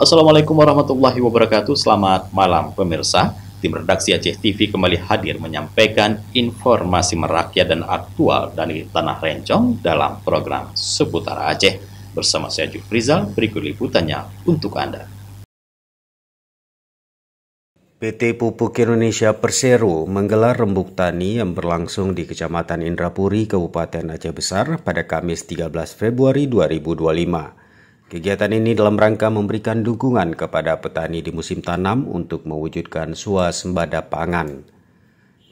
Assalamualaikum warahmatullahi wabarakatuh. Selamat malam pemirsa. Tim redaksi Aceh TV kembali hadir menyampaikan informasi merakyat dan aktual dari Tanah Rencong dalam program Seputar Aceh. Bersama saya Jufrizal, berikut liputannya untuk Anda. PT Pupuk Indonesia Persero menggelar rembuk tani yang berlangsung di Kecamatan Indrapuri, Kabupaten Aceh Besar pada Kamis 13 Februari 2025. Kegiatan ini dalam rangka memberikan dukungan kepada petani di musim tanam untuk mewujudkan swasembada pangan.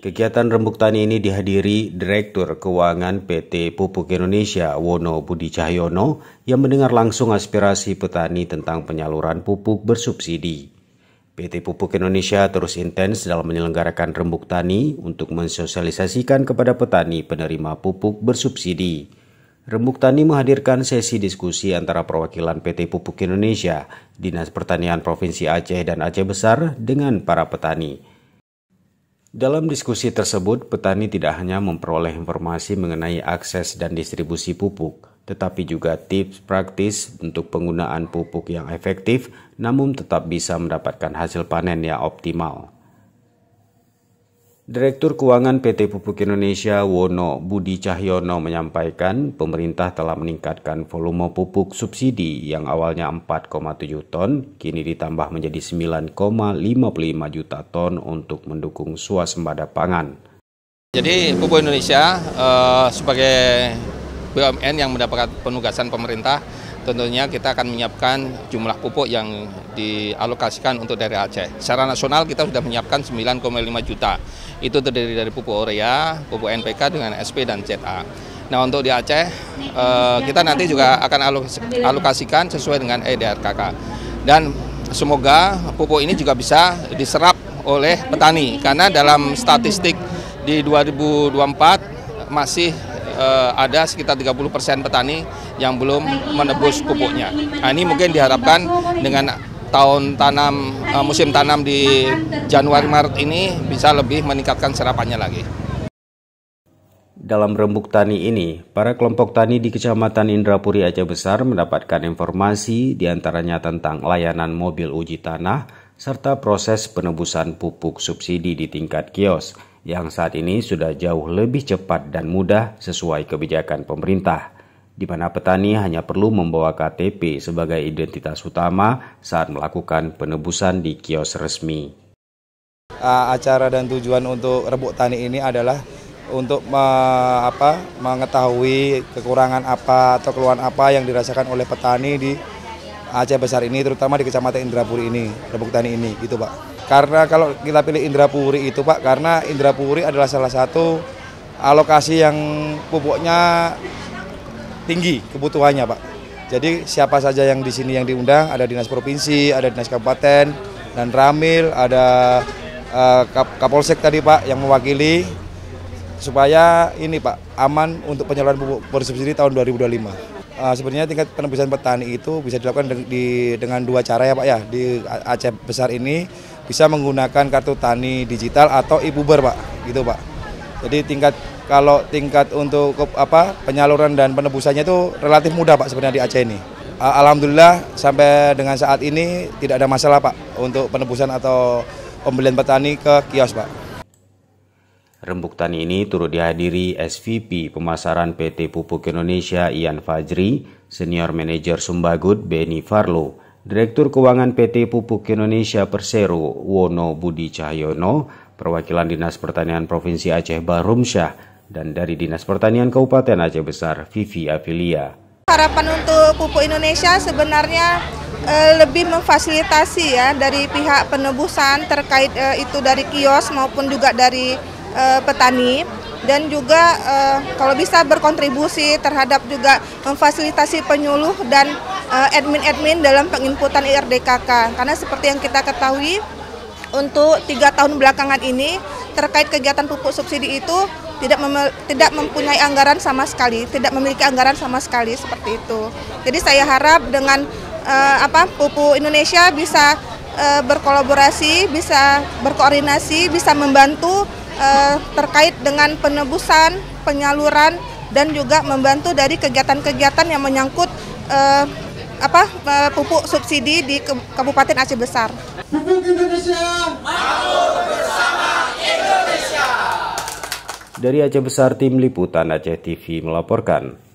Kegiatan rembuk tani ini dihadiri Direktur Keuangan PT Pupuk Indonesia Wono Budi Cahyono yang mendengar langsung aspirasi petani tentang penyaluran pupuk bersubsidi. PT Pupuk Indonesia terus intens dalam menyelenggarakan rembuk tani untuk mensosialisasikan kepada petani penerima pupuk bersubsidi. Rembuk tani menghadirkan sesi diskusi antara perwakilan PT Pupuk Indonesia, Dinas Pertanian Provinsi Aceh dan Aceh Besar dengan para petani. Dalam diskusi tersebut, petani tidak hanya memperoleh informasi mengenai akses dan distribusi pupuk, tetapi juga tips praktis untuk penggunaan pupuk yang efektif, namun tetap bisa mendapatkan hasil panen yang optimal. Direktur Keuangan PT Pupuk Indonesia Wono Budi Cahyono menyampaikan pemerintah telah meningkatkan volume pupuk subsidi yang awalnya 4,7 ton, kini ditambah menjadi 9,55 juta ton untuk mendukung swasembada pangan. Jadi Pupuk Indonesia sebagai BUMN yang mendapat penugasan pemerintah, tentunya kita akan menyiapkan jumlah pupuk yang dialokasikan untuk daerah Aceh. Secara nasional kita sudah menyiapkan 9,5 juta. Itu terdiri dari pupuk urea, pupuk NPK dengan SP dan ZA. Nah untuk di Aceh, kita nanti juga akan alokasikan sesuai dengan EDRKK. Dan semoga pupuk ini juga bisa diserap oleh petani. Karena dalam statistik di 2024 masih ada sekitar 30% petani yang belum menebus pupuknya. Nah, ini mungkin diharapkan dengan tahun tanam musim tanam di Januari Maret ini bisa lebih meningkatkan serapannya lagi. Dalam rembuk tani ini, para kelompok tani di Kecamatan Indrapuri Aceh Besar mendapatkan informasi diantaranya tentang layanan mobil uji tanah serta proses penebusan pupuk subsidi di tingkat kios yang saat ini sudah jauh lebih cepat dan mudah sesuai kebijakan pemerintah, di mana petani hanya perlu membawa KTP sebagai identitas utama saat melakukan penebusan di kios resmi. Acara dan tujuan untuk rembuk tani ini adalah untuk mengetahui kekurangan apa atau keluhan apa yang dirasakan oleh petani di Aceh Besar ini, terutama di Kecamatan Indrapuri ini, rembuk tani ini, gitu Pak. Karena kalau kita pilih Indrapuri itu Pak, karena Indrapuri adalah salah satu alokasi yang pupuknya tinggi kebutuhannya Pak. Jadi siapa saja yang di sini yang diundang, ada dinas provinsi, ada dinas kabupaten, dan Ramil, ada Kapolsek tadi Pak yang mewakili, supaya ini Pak aman untuk penyaluran pupuk bersubsidi tahun 2025. Sebenarnya tingkat penebusan petani itu bisa dilakukan dengan dua cara ya Pak ya. Di Aceh Besar ini bisa menggunakan kartu tani digital atau e-puber Pak, gitu Pak. Jadi kalau tingkat untuk penyaluran dan penebusannya itu relatif mudah Pak sebenarnya di Aceh ini. Alhamdulillah sampai dengan saat ini tidak ada masalah Pak untuk penebusan atau pembelian petani ke kios Pak. Rembuk tani ini turut dihadiri SVP Pemasaran PT Pupuk Indonesia Ian Fajri, Senior Manager Sumbagut Beni Farlo, Direktur Keuangan PT Pupuk Indonesia Persero Wono Budi Cahyono, perwakilan Dinas Pertanian Provinsi Aceh Barumsyah, dan dari Dinas Pertanian Kabupaten Aceh Besar Vivi Afilia. Harapan untuk Pupuk Indonesia sebenarnya lebih memfasilitasi ya dari pihak penebusan terkait itu dari kios maupun juga dari petani, dan juga kalau bisa berkontribusi terhadap juga memfasilitasi penyuluh dan admin-admin dalam penginputan IRDKK. Karena seperti yang kita ketahui untuk 3 tahun belakangan ini terkait kegiatan pupuk subsidi itu tidak mempunyai anggaran sama sekali, tidak memiliki anggaran sama sekali seperti itu. Jadi saya harap dengan Pupuk Indonesia bisa berkolaborasi, bisa berkoordinasi, bisa membantu terkait dengan penebusan, penyaluran, dan juga membantu dari kegiatan-kegiatan yang menyangkut pupuk subsidi di Kabupaten Aceh Besar. Pupuk Indonesia, makmur bersama Indonesia. Dari Aceh Besar, Tim Liputan Aceh TV melaporkan.